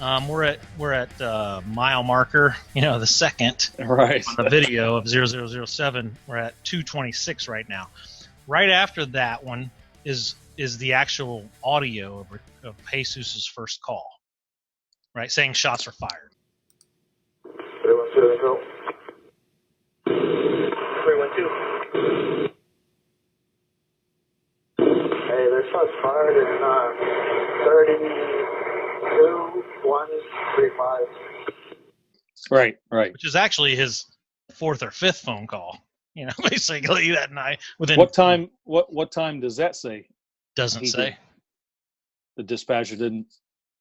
We're at mile marker, the second Right. on the video of 0007. We're at 226 right now. Right after that one is the actual audio of Jesus's first call, right? Saying shots were fired. 312, go. 312. Hey, there's shots fired in 32-135. Right. Which is actually his fourth or fifth phone call, basically that night. What time? What time does that say? Doesn't say. The dispatcher didn't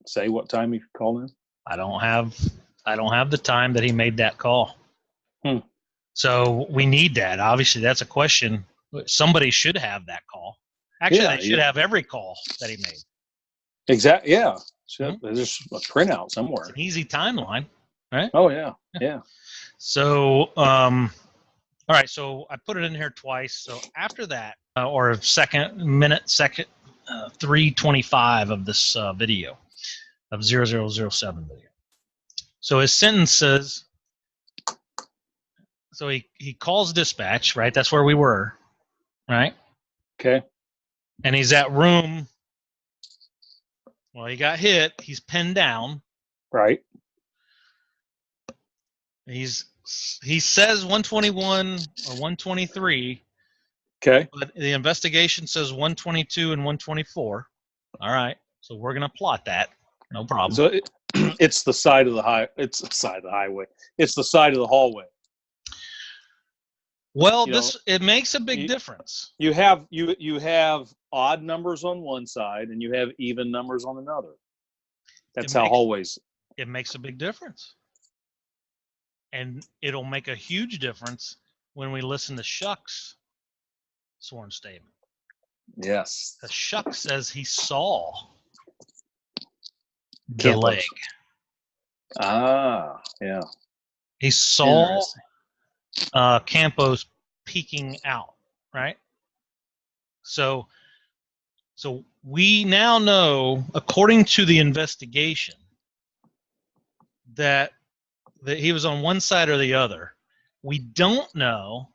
say what time he called in. I don't have the time that he made that call. So we need that. Obviously, that's a question. Somebody should have that call. Actually, they should have every call that he made. Exactly. Yeah. There's a printout somewhere. It's an easy timeline, right? Oh yeah. So, all right. So I put it in here twice. So after that, or second 325 of this video of 0007 video. So his sentence says. So he calls dispatch, right? That's where we were, right? Okay. And he's at room. Well, he got hit. He's pinned down. Right. He says 121 or 123. Okay. But the investigation says 122 and 124. All right. So we're gonna plot that. No problem. So it's the side of the highway. It's the side of the highway. It's the side of the hallway. Well, it makes a big difference. You have odd numbers on one side and you have even numbers on another. That's how hallways. It makes a big difference. And it'll make a huge difference when we listen to Shuck's sworn statement. Yes. The Shuck says he saw the Campos. leg. Ah, yeah. He saw Campos peeking out, right? So we now know, according to the investigation, that he was on one side or the other. We don't know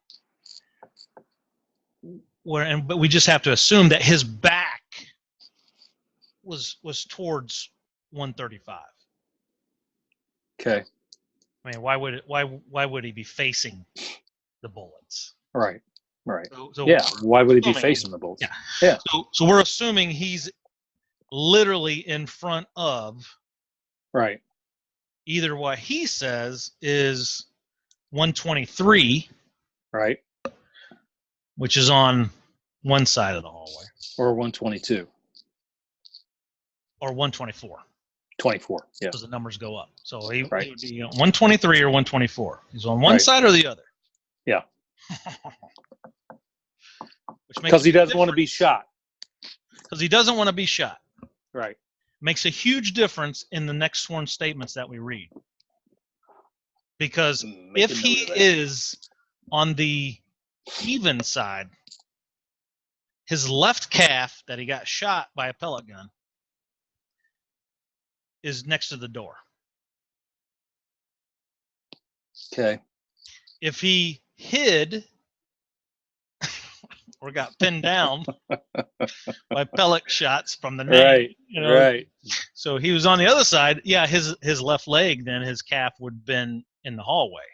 but we just have to assume that his back was towards 135. Okay. I mean, why would he be facing the bullets? Right. So yeah. Why would he be facing the bullets? Yeah. So we're assuming he's literally in front of. Right. Either what he says is 123. Right. Which is on one side of the hallway. Or 122. Or 124. 24, yeah. Because the numbers go up. So he would be 123 or 124. He's on one side or the other. Yeah. Because he doesn't want to be shot. Because he doesn't want to be shot. Right. Makes a huge difference in the next sworn statements that we read. Because if he is on the even side, his left calf that he got shot by a pellet gun is next to the door. Okay. If he hid or got pinned down by pellet shots from the Nanny, right. So he was on the other side. Yeah, his left leg, then his calf would have been in the hallway.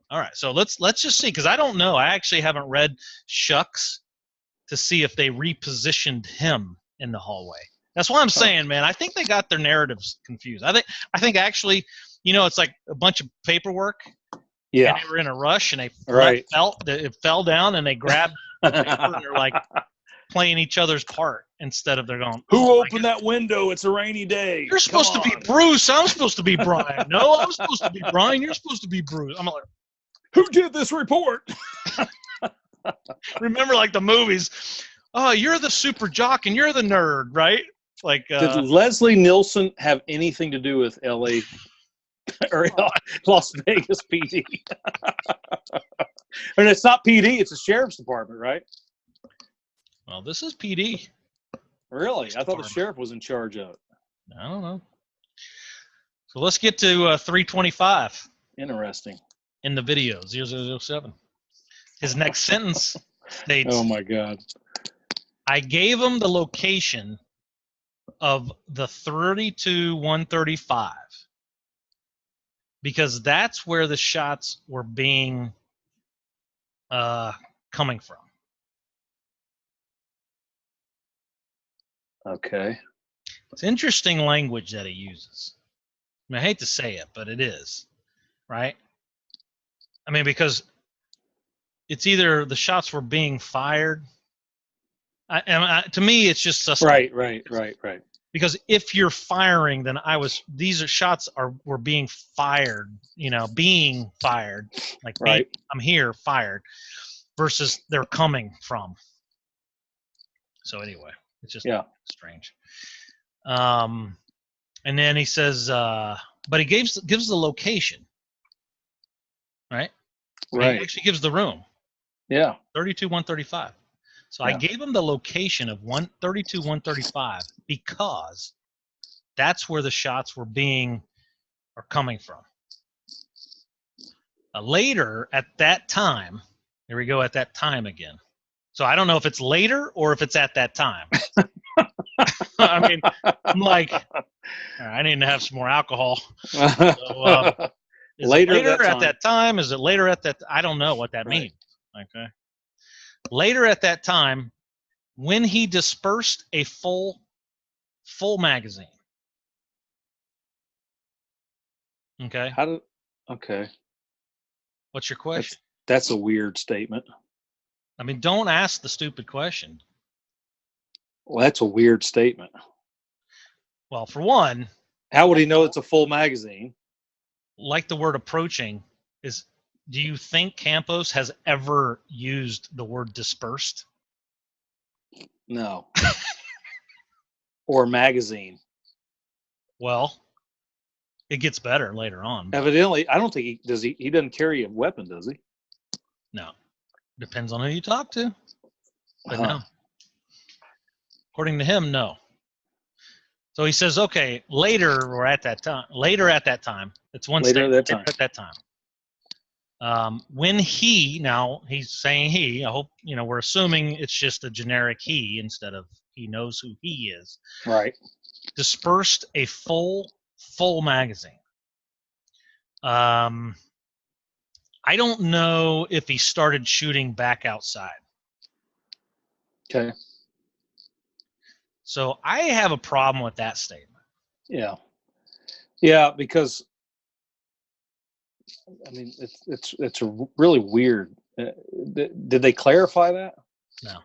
All right, so let's just see, because I don't know. I actually haven't read Shuck's to see if they repositioned him in the hallway. That's what I'm saying, man. I think they got their narratives confused. I think actually, it's like a bunch of paperwork. Yeah. And they were in a rush, and it fell down, and they grabbed the paper, and they're like playing each other's part instead of they're going, who opened that window? It's a rainy day. You're supposed to be Bruce. I'm supposed to be Brian. No, I'm supposed to be Brian. You're supposed to be Bruce. I'm like, who did this report? Remember, like the movies. Oh, you're the super jock and you're the nerd, right? Like, did Leslie Nielsen have anything to do with L.A. or Las Vegas PD? And it's not PD; it's the sheriff's department, right? Well, this is PD. Really? I thought the sheriff was in charge of it. I don't know. So let's get to 325 Interesting. in the video, 0007. His next sentence states, Oh my God. I gave him the location of the 32-135 because that's where the shots were being coming from. Okay. It's interesting language that he uses. I mean, I hate to say it, but it is, right? I mean, because it's either the shots were being fired. To me, it's just suspect. Right. Because if you're firing, then shots were being fired, being fired, like Right. I'm here, fired, versus they're coming from. So anyway, it's just strange. And then he says, but he gives the location, right? Right. He actually gives the room. Yeah. 32-135. So I gave him the location of 132-135 because that's where the shots are coming from. Later at that time, here we go at that time again. So I don't know if it's later or if it's at that time. I mean, I'm like, I need to have some more alcohol. So, later at that time? Is it later at that? I don't know what that means. Okay. Later at that time, when he dispersed a full magazine. Okay. Okay. What's your question? That's a weird statement. I mean, don't ask the stupid question. Well, that's a weird statement. Well, for one, how would he know it's a full magazine? Like the word approaching is, do you think Campos has ever used the word dispersed? No. Or magazine. Well, it gets better later on. Evidently, I don't think he doesn't carry a weapon, does he? No. Depends on who you talk to. But no. According to him, no. So he says, okay, later at that time, it's one statement, at that time. When he's saying he, I hope, we're assuming it's just a generic he instead of he knows who he is. Right. Dispersed a full magazine. I don't know if he started shooting back outside. Okay. So I have a problem with that statement. Yeah. Yeah, because I mean it's really weird. Did they clarify that? No.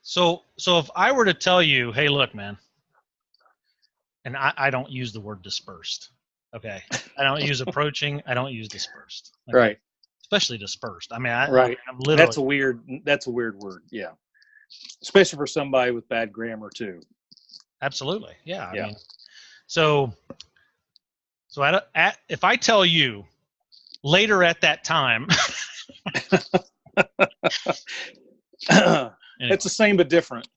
So if I were to tell you, hey, look, man, and I don't use the word dispersed. Okay. I don't use approaching. I don't use dispersed. Okay? Right. Especially dispersed. I mean, I'm literally. That's a weird word. Yeah. Especially for somebody with bad grammar too. Absolutely. Yeah. I mean, so if I tell you later at that time, anyway. It's the same but different.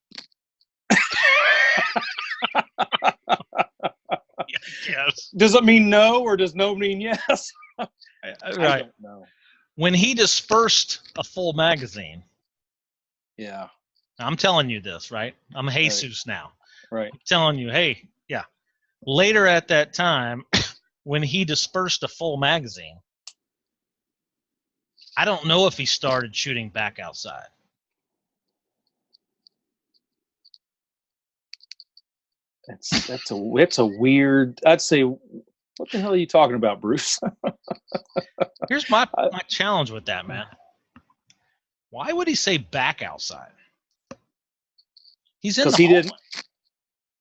Yes. Does it mean no or does no mean yes? Right. I don't know. When he dispersed a full magazine. Yeah. I'm telling you this, right? I'm Jesus now. Right. I'm telling you, hey, yeah. Later at that time, when he dispersed a full magazine, I don't know if he started shooting back outside. It's a weird. I'd say, what the hell are you talking about, Bruce? Here's my challenge with that, man. Why would he say back outside? He's in the didn't.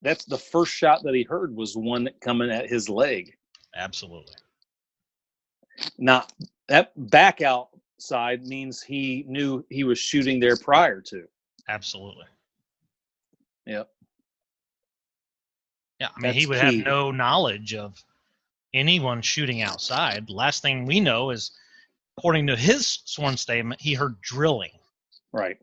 That's the first shot that he heard was one coming at his leg. Absolutely. Not that back outside means he knew he was shooting there prior to. Absolutely. Yep. Yeah, I mean, he would have no knowledge of anyone shooting outside. The last thing we know is, according to his sworn statement, he heard drilling. Right.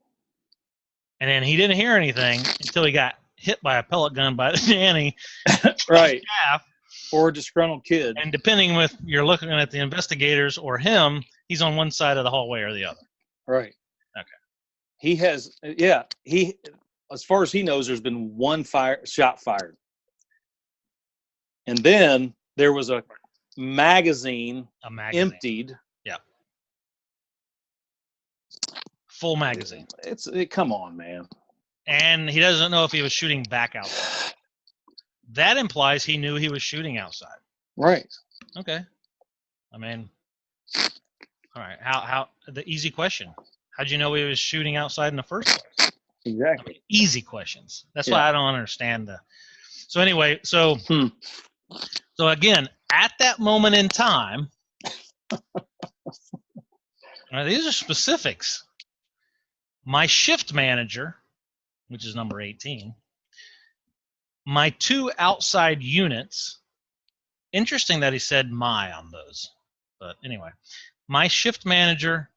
And then he didn't hear anything until he got hit by a pellet gun by the Nanny. Right. or a disgruntled kid. And depending if you're looking at the investigators or him, he's on one side of the hallway or the other. Right. Okay. He has, as far as he knows, there's been one shot fired. And then there was a magazine emptied. Yeah. Full magazine. Come on, man. And he doesn't know if he was shooting back outside. That implies he knew he was shooting outside. Right. Okay. I mean, all right. How the easy question. How'd you know he was shooting outside in the first place? Exactly. I mean, easy questions. That's why I don't understand So anyway, so again, at that moment in time, these are specifics. My shift manager, which is number 18, my 2 outside units. Interesting that he said "my" on those, but anyway, my shift manager,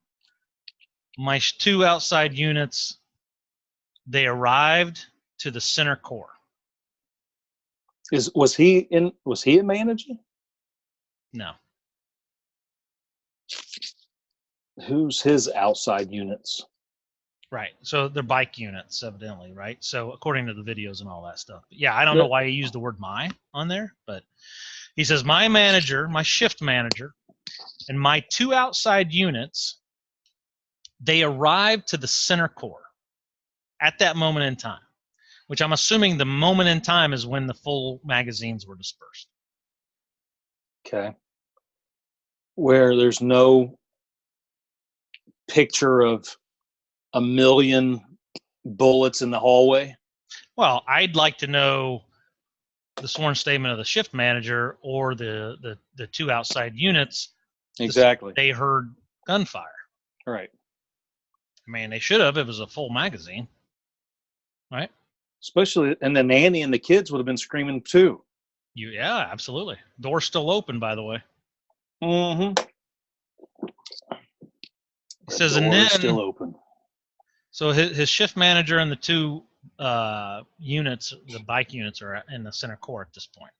my 2 outside units, they arrived to the center core. Was he a manager? No. Who's his outside units? Right. So they're bike units, evidently, right? So according to the videos and all that stuff. But yeah, I don't know why he used the word "my" on there, but he says my manager, my shift manager, and my 2 outside units, they arrived to the center core at that moment in time, which I'm assuming the moment in time is when the full magazines were dispersed. Okay. Where there's no picture of a million bullets in the hallway. Well, I'd like to know the sworn statement of the shift manager or the 2 outside units. Exactly. They heard gunfire. Right. I mean, they should have. It was a full magazine, right? Especially, and the nanny and the kids would have been screaming too. Yeah, absolutely. Door's still open, by the way. Mm-hmm. It says, and then still open. So his shift manager and the 2 units, the bike units, are in the center core at this point.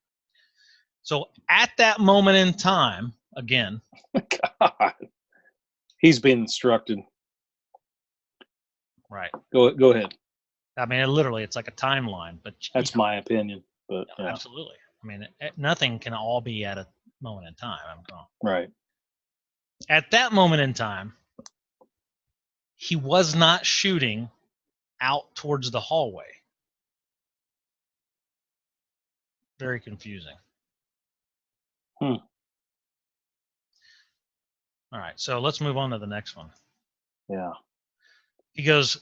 So at that moment in time, again, God, he's being instructed. Right. Go ahead. I mean, literally, it's like a timeline. But that's my opinion. But yeah. Absolutely. I mean, nothing can all be at a moment in time. Right. At that moment in time, he was not shooting out towards the hallway. Very confusing. All right, so let's move on to the next one. Yeah. He goes,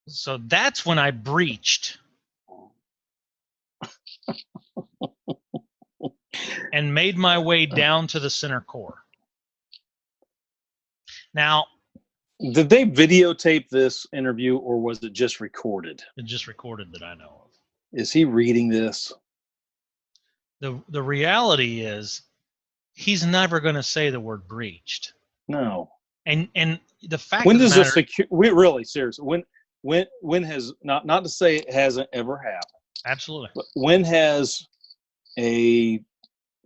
so that's when I breached and made my way down to the center core. Now, did they videotape this interview or was it just recorded? It just recorded that I know of. Is he reading this? The reality is he's never going to say the word breached. No. And the fact when of does the matter, we really seriously when has not to say it hasn't ever happened. Absolutely. But when has a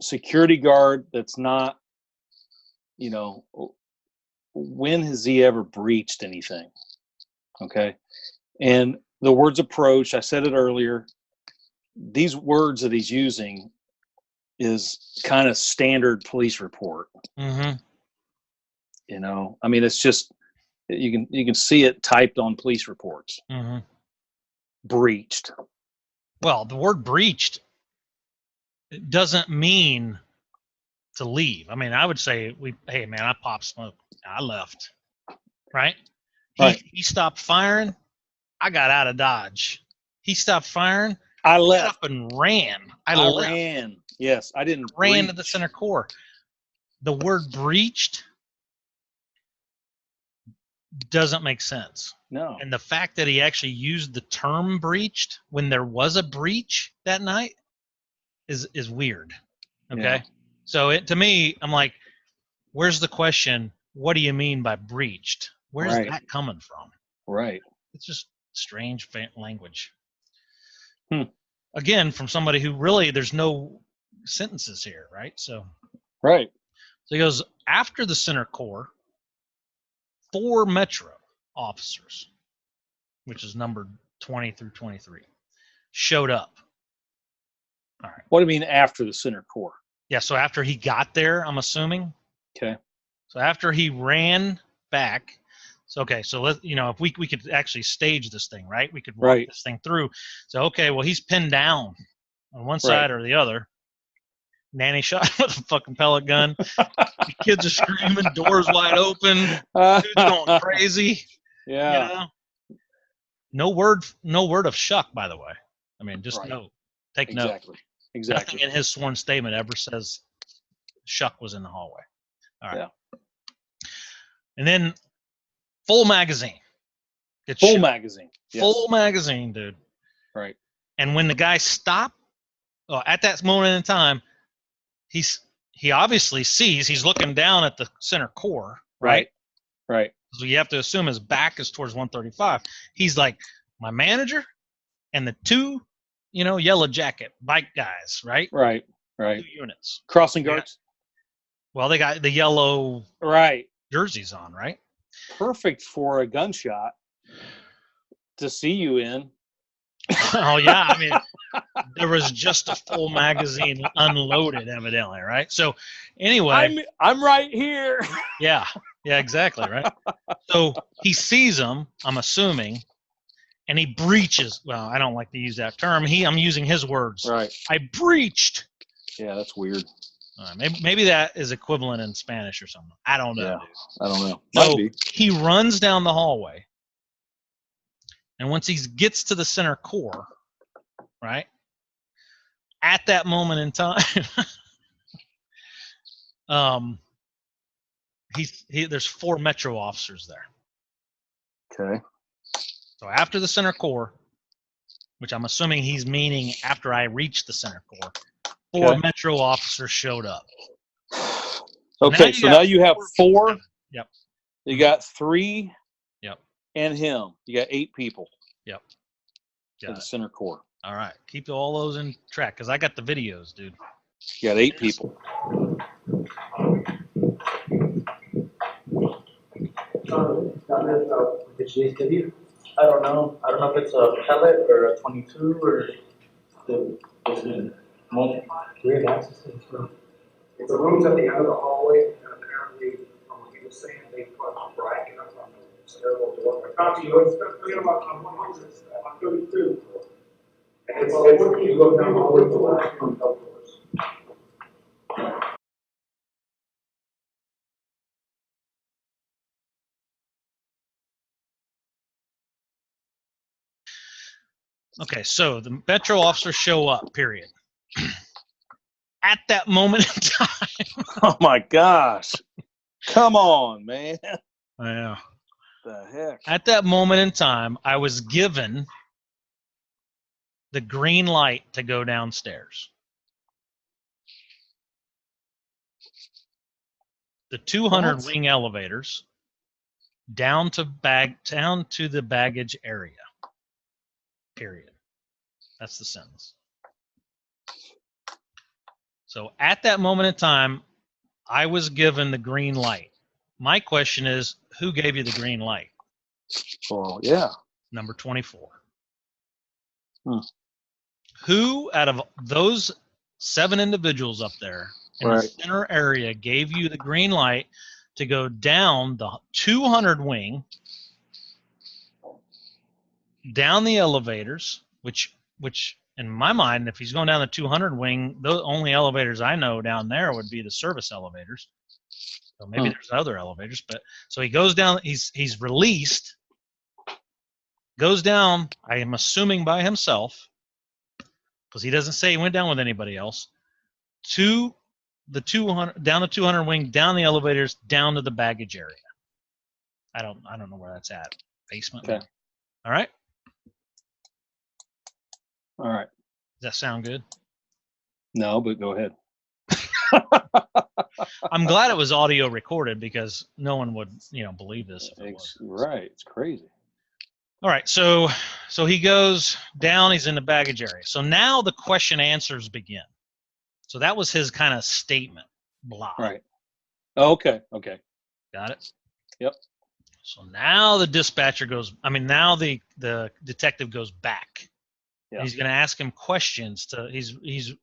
security guard that's not, when has he ever breached anything? Okay. And the words approach, I said it earlier, these words that he's using is kind of standard police report. Mm-hmm. I mean, it's just, you can see it typed on police reports. Mm-hmm. Breached. Well, the word breached doesn't mean to leave. I mean, I would say, hey, man, I popped smoke. I left. Right? He stopped firing. I got out of Dodge. He stopped firing. I left. Got up and ran. I ran. Yes, I didn't. Ran to the center core. The word breached doesn't make sense. No. And the fact that he actually used the term breached when there was a breach that night is weird. Okay. Yeah. So to me, I'm like, where's the question? What do you mean by breached? Where's that coming from? Right. It's just strange language. Again, from somebody who really, there's no sentences here, right? So Right. he goes, after the center core, 4 Metro officers, which is numbered 20 through 23, showed up. All right. What do you mean after the center core? Yeah, so after he got there, I'm assuming. Okay. So after he ran back, so okay, so let if we could actually stage this thing, right? We could walk Right. this thing through. So okay, well he's pinned down on one side or the other. Nanny shot with a fucking pellet gun. The kids are screaming, doors wide open, dude's going crazy. Yeah. No word of Shuck, by the way. I mean, just take note. Exactly. Nothing in his sworn statement ever says Shuck was in the hallway. All right. Yeah. And then full magazine. Full magazine. Yes. Full magazine, dude. Right. And when the guy stopped, at that moment in time, he obviously sees, he's looking down at the center core, right? Right. So you have to assume his back is towards 135. He's like, my manager and the 2, yellow jacket bike guys, right? Right. 2 units. Crossing guards? Well, they got the yellow jerseys on, right? Perfect for a gunshot to see you in. Oh, yeah. I mean, there was just a full magazine unloaded, evidently, right? So, anyway. I'm right here. Yeah, exactly, right? So, he sees them, I'm assuming, and he breaches. Well, I don't like to use that term. I'm using his words. Right. I breached. Yeah, that's weird. Maybe that is equivalent in Spanish or something. I don't know. Yeah, I don't know. So, he runs down the hallway. And once he gets to the center core, right, at that moment in time, there's 4 Metro officers there. Okay. So after the center core, which I'm assuming he's meaning after I reached the center core, 4 Metro officers showed up. Okay, so now you have 4. Yep. You got 3. Yep. And him. You got 8 people. Yep. In the center core. All right. Keep all those in track because I got the videos, dude. You got 8 people. I don't know. I don't know if it's a pellet or a 22 or the moment. Do we have access to this room? It's a room's at the end of the hallway, and apparently, from what he was saying, they put a bracket up on the stairwell door. I talked to you, it's on 100, on 32. And it's you go down all the way to the last room, doors. Okay, so the Metro officers show up, period. At that moment in time. Oh, my gosh. Come on, man. Yeah. The heck? At that moment in time, I was given the green light to go downstairs. The 200 wing elevators down to the baggage area. Period. That's the sentence. So at that moment in time, I was given the green light. My question is, who gave you the green light? Well, yeah. Number 24. Who out of those 7 individuals up there in the center area gave you the green light to go down the 200 wing, down the elevators, which in my mind, if he's going down the 200 wing, the only elevators I know down there would be the service elevators. So maybe there's other elevators, but so he goes down. He's released, goes down. I am assuming by himself, because he doesn't say he went down with anybody else. To the 200, down the 200 wing, down the elevators, down to the baggage area. I don't know where that's at. Basement. Okay. All right. All right. Does that sound good? No, but go ahead. I'm glad it was audio recorded because no one would, believe this if it was. Right. It's crazy. All right. So he goes down. He's in the baggage area. So now the question answers begin. So that was his kind of statement. Blah. Right. Oh, okay. Okay. Got it? Yep. So now the dispatcher now the detective goes back. Yeah. He's going to ask him questions he's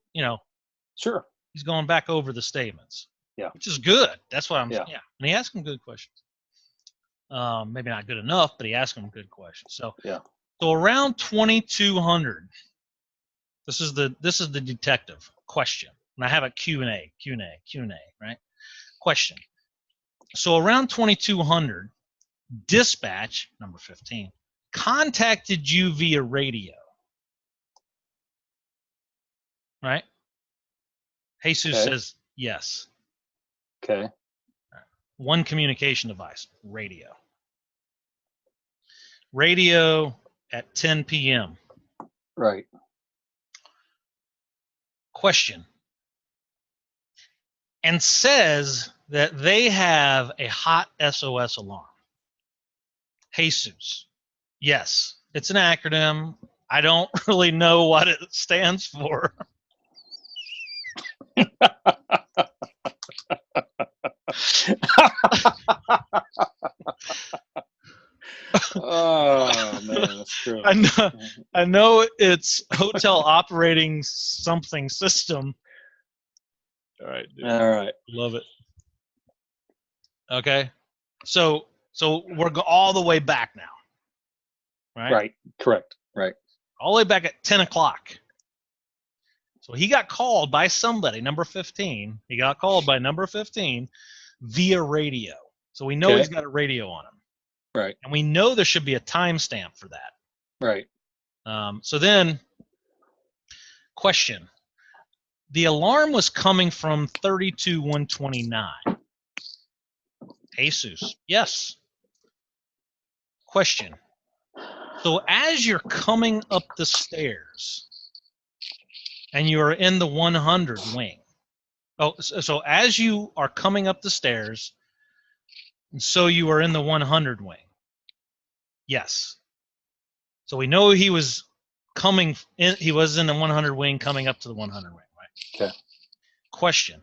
Sure. he's going back over the statements. Yeah. Which is good. That's what Yeah. And he asked him good questions. Maybe not good enough, but he asked him good questions. So around 2200, this is the detective question. And I have a Q&A, right? Question. So around 2200, dispatch, number 15, contacted you via radio. Right? Jesus says yes. Okay. One communication device, radio. Radio at 10 p.m. Right. Question. And says that they have a hot SOS alarm. Jesus. Yes. It's an acronym. I don't really know what it stands for. Oh man, that's true. I know it's hotel operating something system. All right, dude. All right. Love it. Okay. So we're all the way back now. Right? Right. Correct. Right. All the way back at 10 o'clock. So he got called by somebody, number 15. He got called by number 15 via radio. So we know he's got a radio on him. Right. And we know there should be a timestamp for that. Right. So then, question. The alarm was coming from 32129. Jesus. Yes. Question. So as you're coming up the stairs and you are in the 100 wing. Oh, so as you are coming up the stairs, and so you are in the 100 wing. Yes. So we know he was coming in. He was in the 100 wing, coming up to the 100 wing, right? Okay. Question.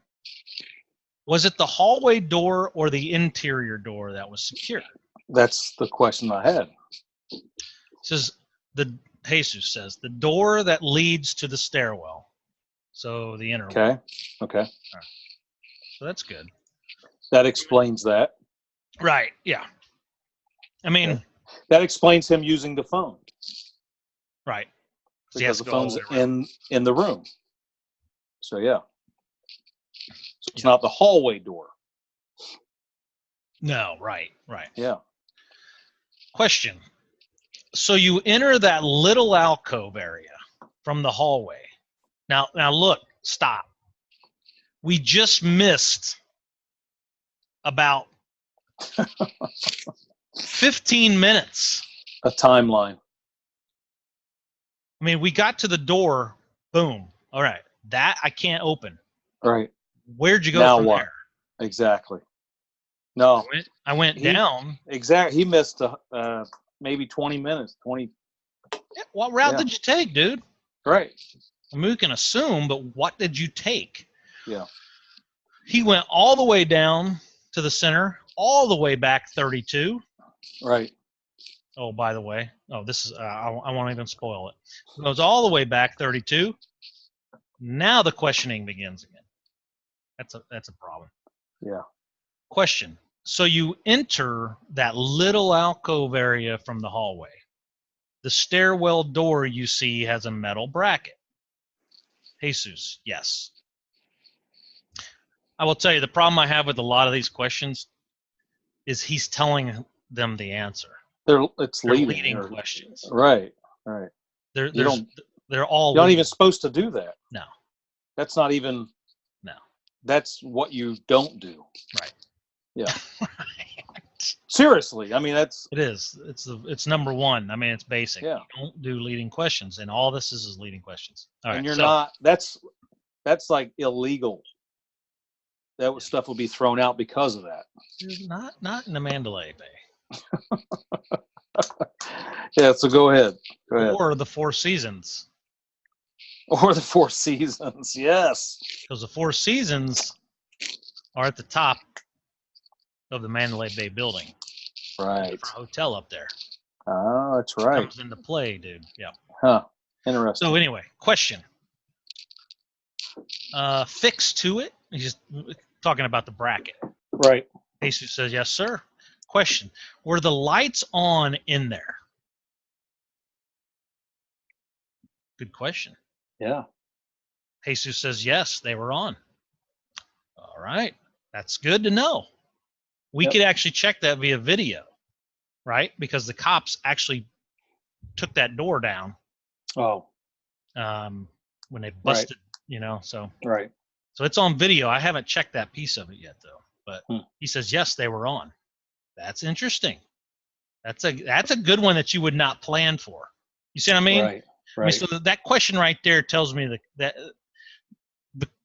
Was it the hallway door or the interior door that was secured? That's the question I had. It says Jesus says the door that leads to the stairwell. So the inner one. Okay. Right. So that's good. That explains that. Right. Yeah. I mean, that explains him using the phone. Right. Because the phone's in the room. So yeah. So it's not the hallway door. No, right. Yeah. Question. So you enter that little alcove area from the hallway. Now look, stop. We just missed about 15 minutes. A timeline. I mean, we got to the door, boom. All right. That I can't open. Right. Where'd you go now from what? there? Exactly. No. I went down. Exactly. He missed maybe 20 minutes. 20. What route did you take, dude? Right. I mean, we can assume, but what did you take? Yeah. He went all the way down to the center, all the way back 32. Right. Oh, by the way. Oh, this is, I won't even spoil it. It goes all the way back 32. Now the questioning begins again. That's a problem. Yeah. Question. So you enter that little alcove area from the hallway. The stairwell door you see has a metal bracket. Jesus, yes. I will tell you, the problem I have with a lot of these questions is he's telling them the answer. They're leading questions. Right. They're all. You're not leading. even supposed to do that. No. That's not even. No. That's what you don't do. Right. Yeah. Right. Seriously, I mean that's. It is. It's number one. I mean, it's basic. Yeah. You don't do leading questions, and all this is leading questions. All right. And you're not. That's like illegal. That stuff will be thrown out because of that. Not in the Mandalay Bay. Yeah. So go ahead. Or the Four Seasons. Or the Four Seasons, yes. Because the Four Seasons are at the top of the Mandalay Bay building. Right. Different hotel up there. Oh, that's right. Comes into play, dude. Yeah. Huh. Interesting. So anyway, question. Fix to it. He's just talking about the bracket. Right. Jesus says, yes, sir. Question. Were the lights on in there? Good question. Yeah. Jesus says, yes, they were on. All right. That's good to know. We Yep. could actually check that via video, right? Because the cops actually took that door down Oh, when they busted, so right. so it's on video. I haven't checked that piece of it yet, though. But he says, yes, they were on. That's interesting. That's a good one that you would not plan for. You see what I mean? Right. I mean, so that question right there tells me that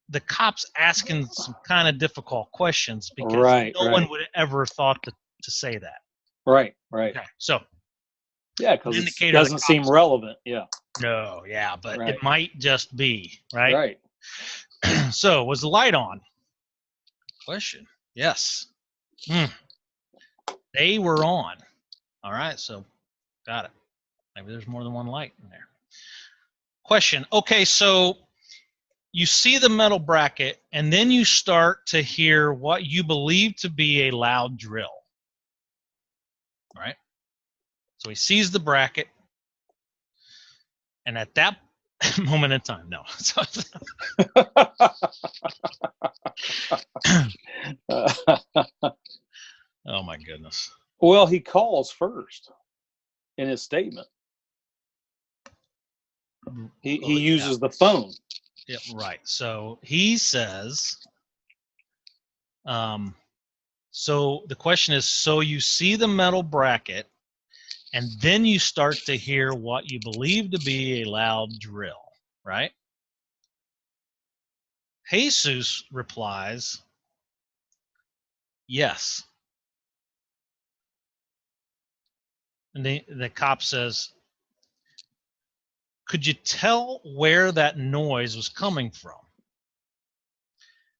the cops asking some kind of difficult questions because no one would ever have thought to say that. Right. Right. Okay, so yeah, because it doesn't seem relevant. Yeah. No, yeah, but it might just be, right? Right. So, was the light on? Question. Yes. They were on. All right, so got it. Maybe there's more than one light in there. Question. Okay, so you see the metal bracket, and then you start to hear what you believe to be a loud drill. Right? So he sees the bracket, and at that moment in time, no. Oh, my goodness. Well, he calls first in his statement. He uses the phone. Yeah, right. So he says, so the question is, so you see the metal bracket, and then you start to hear what you believe to be a loud drill, right? Jesus replies, yes. And the cop says, could you tell where that noise was coming from?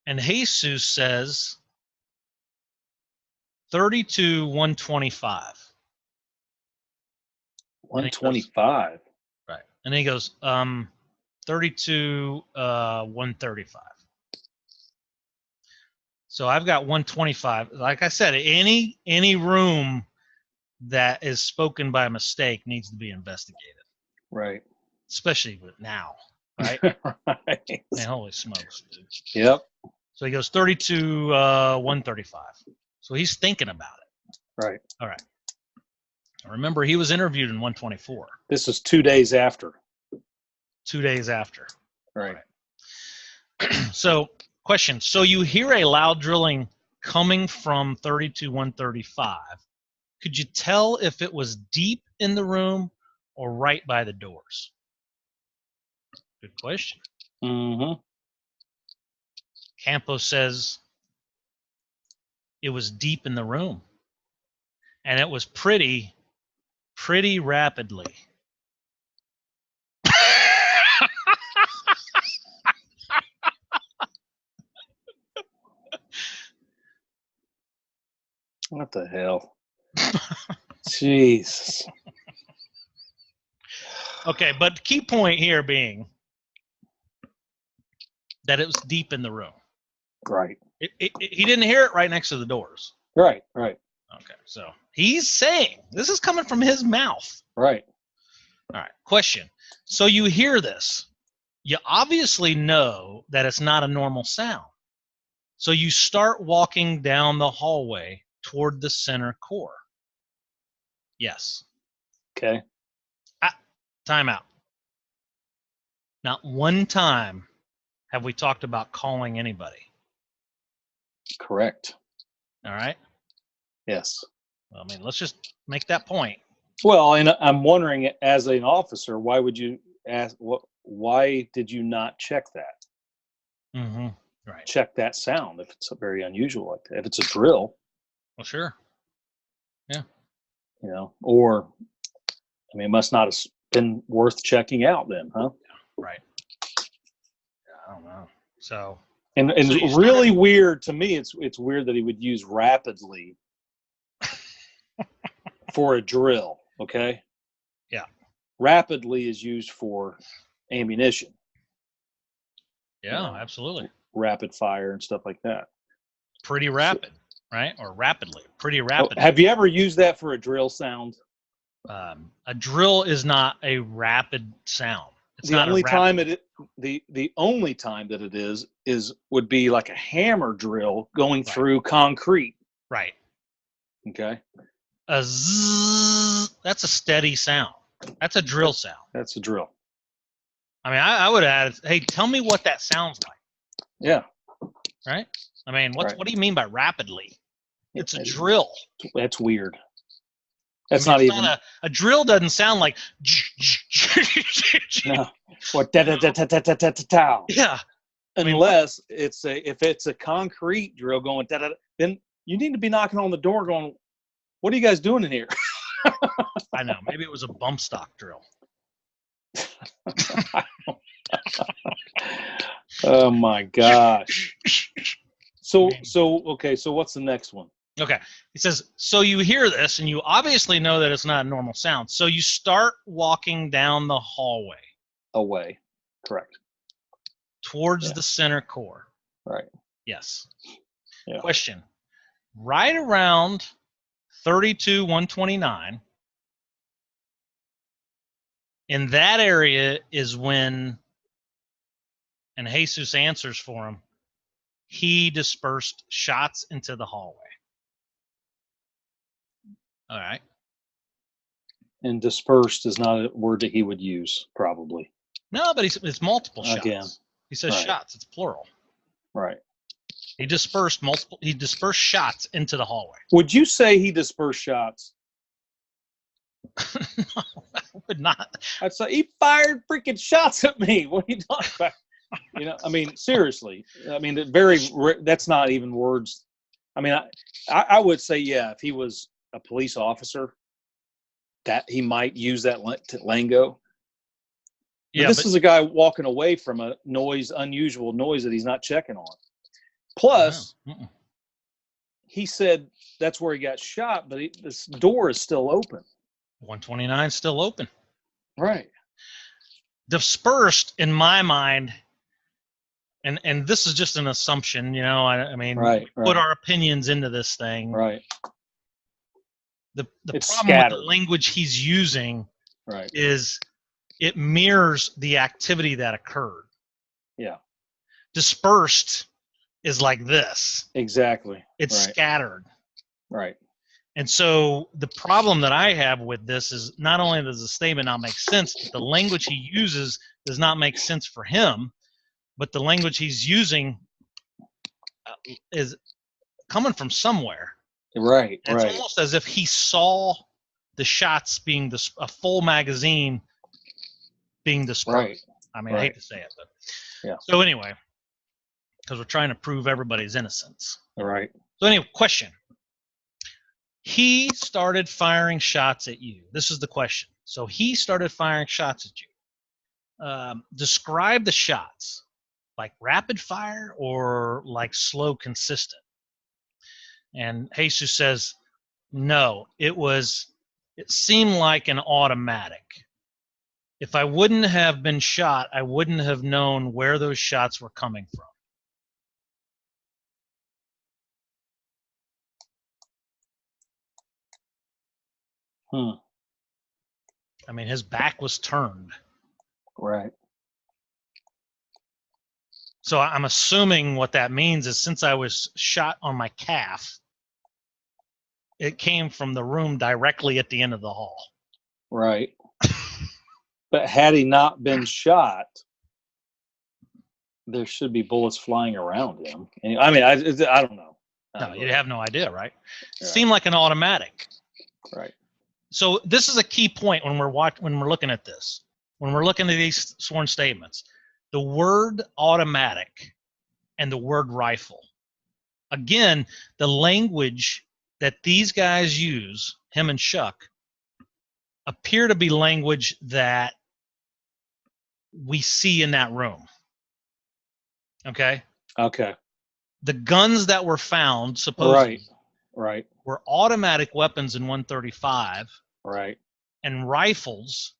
And Jesus says, 32-125. 125. Right. And then he goes, 32-135. So I've got 125. Like I said, any room that is spoken by mistake needs to be investigated. Right. Especially with now, right? Right. Man, holy smokes, dude. Yep. So he goes 32-135. So he's thinking about it. Right. All right. Remember, he was interviewed in 124. This is 2 days after. 2 days after. Right. So, question. So you hear a loud drilling coming from 32-135. Could you tell if it was deep in the room or right by the doors? Good question. Mm-hmm. Campos says it was deep in the room. And it was pretty rapidly. What the hell? Jesus. Okay, but key point here being that it was deep in the room. Right. He didn't hear it right next to the doors. Right. Right. Okay, so he's saying, this is coming from his mouth. Right. All right, question. So you hear this. You obviously know that it's not a normal sound. So you start walking down the hallway toward the center core. Yes. Okay. Time out. Not one time have we talked about calling anybody. Correct. All right? Yes. Well, I mean, let's just make that point. Well, and I'm wondering, as an officer, why would you ask? Why did you not check that? Mm-hmm. Right. Check that sound if it's very unusual like that. If it's a drill. Well, sure. Yeah. Or, I mean, it must not have been worth checking out then, huh? Right. I don't know. So And So you really started- weird to me. It's weird that he would use rapidly for a drill. Okay. Yeah. Rapidly is used for ammunition, yeah, know. absolutely. rapid fire, and stuff like that. Pretty rapid, right? Or rapidly. Pretty Oh, rapid. have you ever used that for a drill sound? A drill is not a rapid sound. It's The not only a rapid, time the only time that it would be like a hammer drill going Right. through concrete. right. Okay. A zzz, that's a steady sound. That's a drill sound. That's a drill. I mean, I would add, hey, tell me what that sounds like, Yeah. right? I mean, Right. what do you mean by rapidly? It's a It- drill. That's weird. I That's mean, not it's even a drill doesn't sound like no. What da da da da da da da da. yeah. mean, Unless if it's a concrete drill going da da, then you need to be knocking on the door going, "What are you guys doing in here?" I know. Maybe it was a bump stock drill. Oh my gosh. So okay. So what's the next one? Okay. He says, so you hear this and you obviously know that it's not a normal sound. So you start walking down the hallway Away. Correct. towards Yeah. the center core. Right. Yes. Yeah. Question. Right around 32-129, in that area is when, and Jesus answers for him, he dispersed shots into the hallway. All right. And dispersed is not a word that he would use, probably. No, but it's multiple shots. Again. He says Right. shots. It's plural. Right. He dispersed shots into the hallway. Would you say he dispersed shots? No, I would not. I'd say he fired freaking shots at me. What are you talking about? I mean, seriously. I mean, that's not even words. I mean, I would say, yeah, if he was a police officer, that he might use that lingo. But Yeah, this is a guy walking away from a unusual noise that he's not checking on. Plus, he said that's where he got shot, but this door is still open. 129 still open. Right. Dispersed, in my mind, and this is just an assumption, I mean, Right, we put our opinions into this thing. Right. The It's problem with scattered. the language he's using Right. is it mirrors the activity that occurred. Yeah. Dispersed is like this. Exactly. It's Right. scattered. Right. And so the problem that I have with this is not only does the statement not make sense, but the language he uses does not make sense for him, but the language he's using is coming from somewhere. Right. And Right. it's almost as if he saw the shots being a full magazine being dispersed. Right. I mean, I Right. hate to say it, but Yeah. So anyway, because we're trying to prove everybody's innocence. Right. So anyway, question. He started firing shots at you. This is the question. So he started firing shots at you. Describe the shots, like rapid fire or like slow, consistent. And Jesus says, no, it seemed like an automatic. If I wouldn't have been shot, I wouldn't have known where those shots were coming from. I mean, his back was turned. Right. So I'm assuming what that means is since I was shot on my calf, it came from the room directly at the end of the hall. Right. But had he not been shot, there should be bullets flying around him. And, I mean, I don't know. No, you have no idea, right? Right. Seemed like an automatic. Right. So this is a key point when we're looking at this. When we're looking at these sworn statements, the word automatic and the word rifle. Again, the language that these guys use, him and Shuck, appear to be language that we see in that room. Okay. Okay. The guns that were found supposedly Right. were automatic weapons in 135 Right. and rifles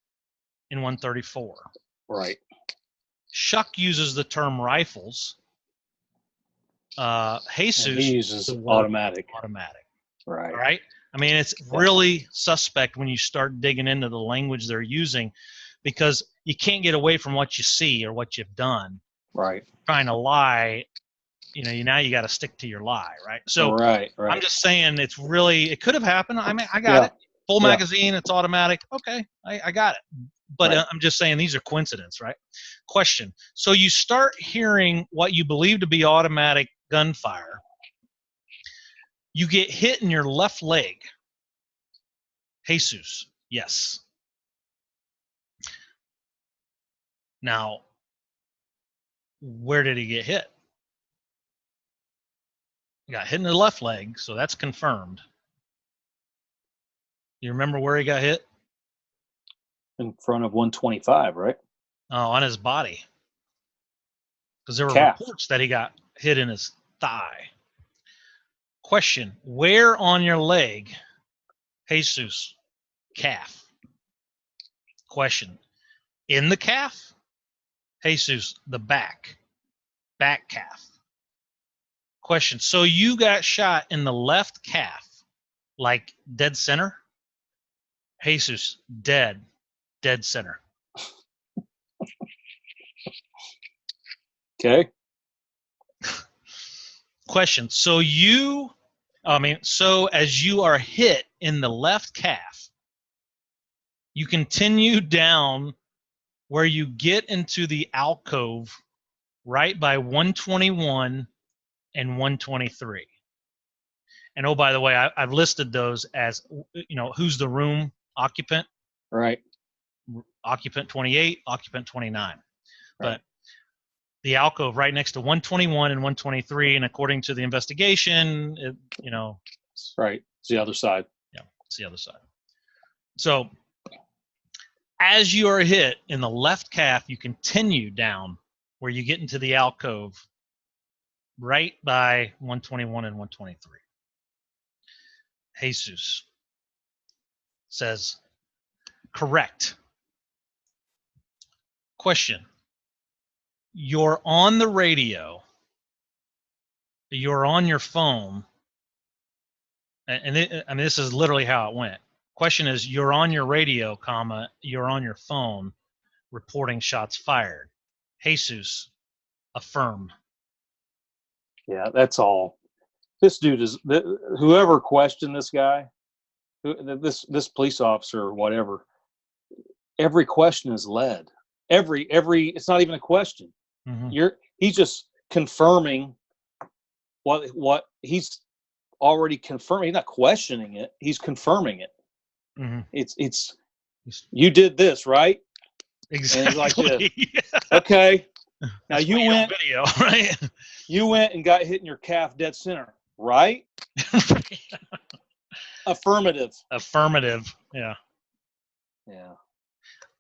in 134. Right. Shuck uses the term rifles. And Jesus he uses uses the word automatic. automatic. Right. All right. I mean, it's really suspect when you start digging into the language they're using, because you can't get away from what you see or what you've done. Right. Trying to lie, now you got to stick to your lie, right? So Right. I'm just saying it could have happened. I mean, I got Yeah. it. Full Yeah. magazine, it's automatic. Okay, I got it. But Right. I'm just saying these are coincidences, right? Question. So you start hearing what you believe to be automatic gunfire. You get hit in your left leg. Jesus, yes. Now, where did he get hit? He got hit in the left leg, so that's confirmed. You remember where he got hit? In front of 125, right? Oh, on his body. Because there were Calf. reports that he got hit in his thigh. Question. Where on your leg, Jesus? Calf. Question. In the calf? Jesus, the back. Back calf. Question. So you got shot in the left calf, like dead center? Jesus, dead center. Okay. Question. So as you are hit in the left calf, you continue down where you get into the alcove right by 121 and 123. And oh, by the way, I've listed those as, who's the room occupant? Right. Occupant 28, occupant 29. Right. But the alcove right next to 121 and 123, and according to the investigation, Right. It's the other side. Yeah, it's the other side. So as you are hit in the left calf, you continue down where you get into the alcove right by 121 and 123. Jesus says, correct. Question. You're on the radio. You're on your phone. And this is literally how it went. Question is, you're on your radio, you're on your phone reporting shots fired. Jesus, affirm. Yeah, that's all. This dude is whoever questioned this guy, this police officer or whatever. Every question is led. Every it's not even a question. Mm-hmm. He's just confirming what he's already confirming. He's not questioning it. He's confirming it. Mm-hmm. It's you did this, right? Exactly. And it's like this. Okay. Now you went video, right? You went and got hit in your calf dead center, right? Affirmative. Yeah. Yeah.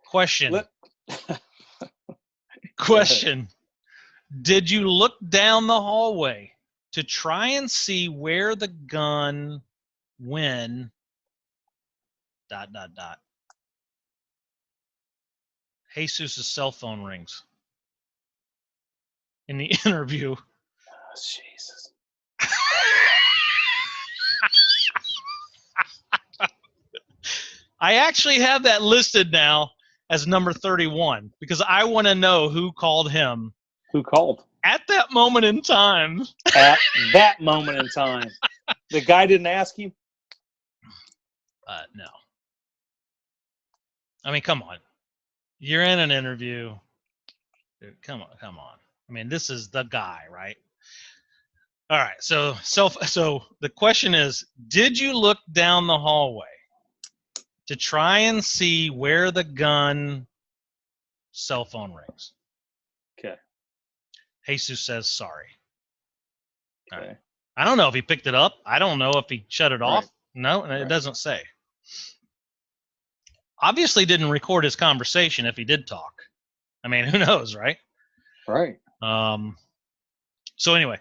Question. Question. Did you look down the hallway to try and see where the gun when ... Jesus' cell phone rings. In the interview. Oh, Jesus. I actually have that listed now as number 31 because I want to know who called him. Who called? At that moment in time. At that moment in time. The guy didn't ask you? No. I mean, come on. You're in an interview. Dude, come on. I mean, this is the guy, right? All right. So the question is, did you look down the hallway to try and see where the gun cell phone rings? Okay. Jesus says sorry. Okay. All right. I don't know if he picked it up. I don't know if he shut it off. Right. No, it doesn't say. Obviously didn't record his conversation if he did talk. I mean, who knows, right? Right. So anyway,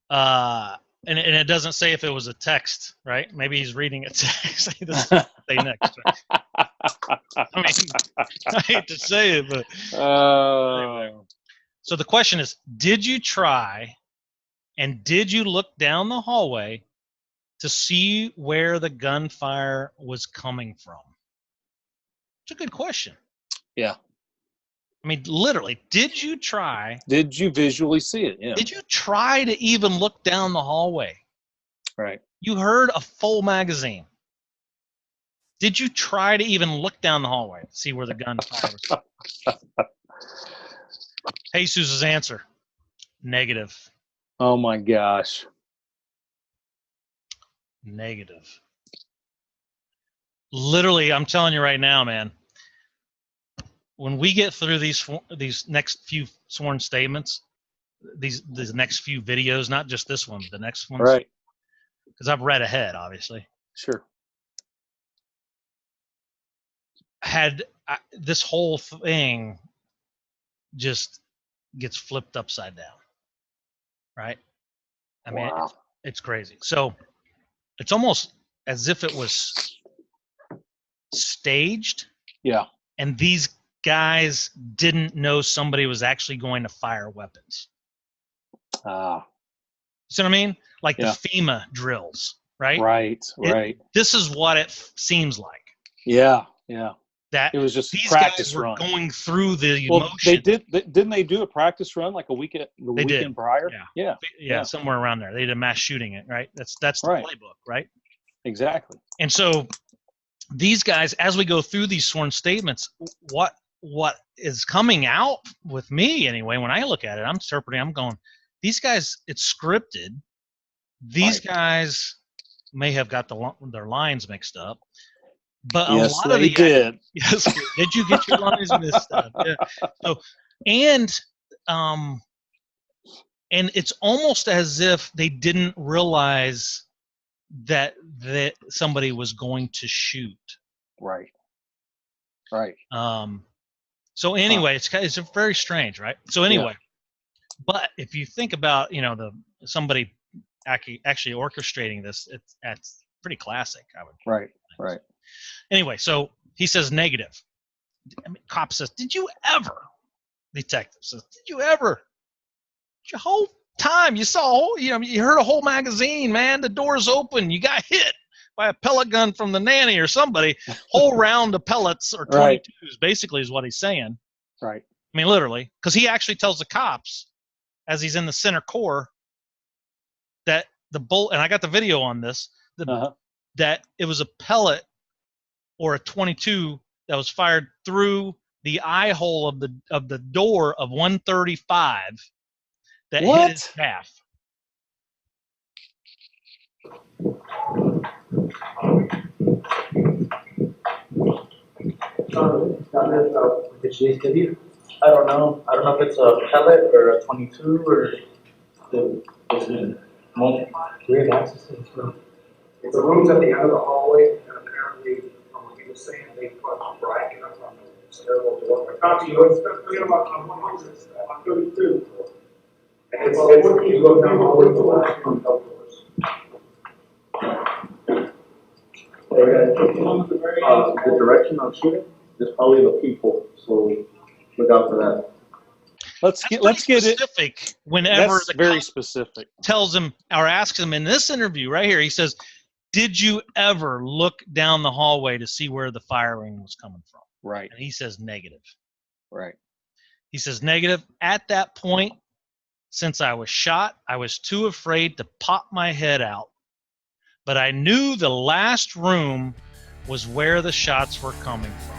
and it doesn't say if it was a text, right? Maybe he's reading a text. This is what they next. Right? I mean, I hate to say it, but anyway. So the question is, did you try and did you look down the hallway to see where the gunfire was coming from? It's a good question. Yeah. I mean, literally, did you try? Did you visually see it? Yeah. Did you try to even look down the hallway? Right. You heard a full magazine. Did you try to even look down the hallway to see where the gunfire was? Jesus' answer, negative. Oh my gosh. Negative. Literally, I'm telling you right now, man. When we get through these next few sworn statements, these next few videos, not just this one, but the next ones, Right. Because I've read ahead, obviously. Sure. This whole thing just gets flipped upside down, right? I mean, Wow. it's crazy. So it's almost as if it was staged. Yeah. And these guys didn't know somebody was actually going to fire weapons. Ah. You see what I mean? Like Yeah. the FEMA drills, right? Right. This is what it seems like. Yeah. Yeah. That it was just these practice guys were run. going through the Well, emotion. didn't they do a practice run like the weekend prior? Yeah, somewhere around there. They did a mass shooting it, right? That's the Right. playbook, right? Exactly. And so these guys, as we go through these sworn statements, what is coming out with me anyway, when I look at it, I'm interpreting, I'm going, these guys, it's scripted. These guys may have got their lines mixed up. But yes, a lot of the did. Yes, did you get your lines mixed up? Yeah. So, and it's almost as if they didn't realize that somebody was going to shoot. Right. So anyway, it's very strange, right? So anyway, but if you think about somebody actually orchestrating this, it's pretty classic. I would. Right. Anyway, so he says negative. I mean, cop says, "Did you ever?" Detective says, "Did you ever? Your whole time you saw, you heard a whole magazine, man. The door's open. You got hit by a pellet gun from the Nanny or somebody. Whole round of pellets or 22s, basically, is what he's saying. Right. I mean, literally, because he actually tells the cops as he's in the center core that the bullet, and I got the video on this, that it was a pellet or a 22 that was fired through the eye hole of the door of 135 that hit his calf. I don't know. I don't know if it's a pellet or a 22 or the weird access. It's the rooms at the end of the hallway, and apparently, from what he was saying, they put a bracket up on the stairwell door. I talked to you, it's on 100, on 32. And it's you go down all the way to the last room, doors. The direction of shooting is probably the people, so look out for that. Let's get specific it. Whenever That's very specific. Tells him or asks him in this interview right here, he says, "Did you ever look down the hallway to see where the firing was coming from?" Right. And he says negative. Right. He says negative. At that point, since I was shot, I was too afraid to pop my head out. But I knew the last room was where the shots were coming from.